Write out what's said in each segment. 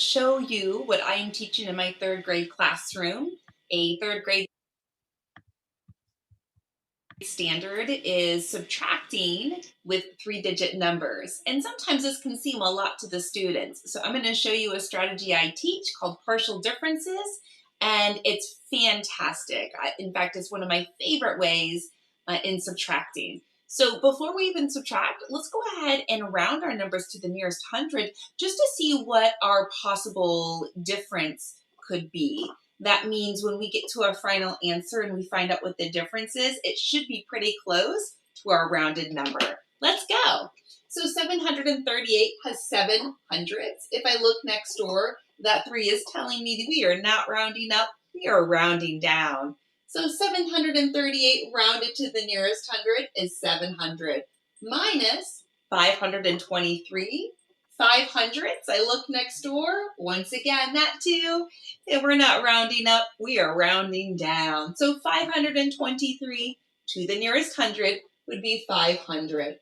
show you what I am teaching in my third grade classroom. A third grade standard is subtracting with 3-digit numbers. And sometimes this can seem a lot to the students. So I'm going to show you a strategy I teach called partial differences. And it's fantastic. In fact, it's one of my favorite ways in subtracting. So before we even subtract, let's go ahead and round our numbers to the nearest hundred just to see what our possible difference could be. That means when we get to our final answer and we find out what the difference is, it should be pretty close to our rounded number. Let's go. So 738 has 7 hundredths. If I look next door, that 3 is telling me that we are not rounding up, we are rounding down. So 738 rounded to the nearest hundred is 700 minus 523. 5 hundredths. I look next door. Once again, that 2. If we're not rounding up, we are rounding down. So 523 to the nearest hundred would be 500.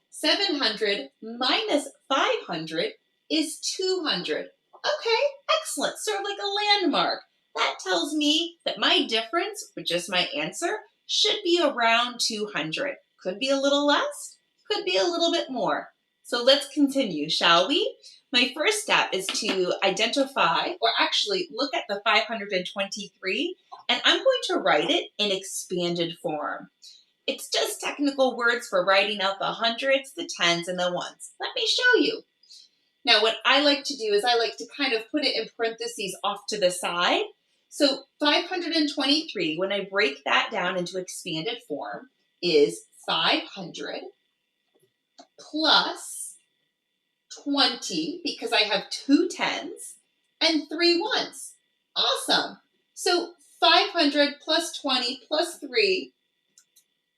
700 minus 500 is 200. Okay, excellent. Sort of like a landmark. That tells me that my difference, which is my answer, should be around 200. Could be a little less, could be a little bit more. So let's continue, shall we? My first step is to identify, or actually look at the 523, and I'm going to write it in expanded form. It's just technical words for writing out the hundreds, the tens, and the ones. Let me show you. Now, what I like to do is I like to kind of put it in parentheses off to the side. So 523, when I break that down into expanded form, is 500 plus 20, because I have 2 tens and 3 ones. Awesome. So 500 plus 20 plus 3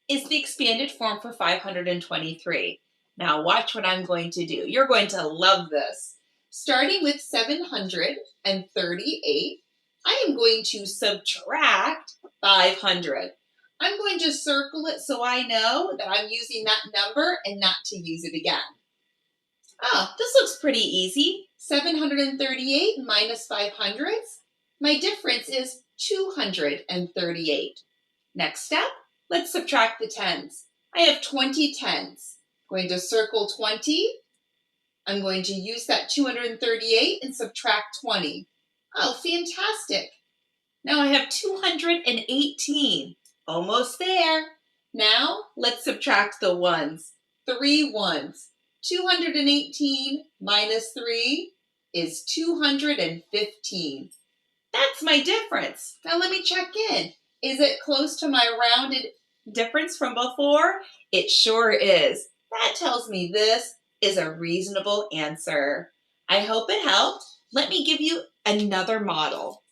is the expanded form for 523. Now watch what I'm going to do. You're going to love this. Starting with 738, I am going to subtract 500. I'm going to circle it so I know that I'm using that number and not to use it again. Oh, this looks pretty easy. 738 minus 500. My difference is 238. Next step, let's subtract the tens. I have 20 tens. I'm going to circle 20. I'm going to use that 238 and subtract 20. Oh, fantastic. Now I have 218. Almost there. Now let's subtract the ones. 3 ones. 218 minus 3 is 215. That's my difference. Now let me check in. Is it close to my rounded difference from before? It sure is. That tells me this is a reasonable answer. I hope it helped. Let me give you another model.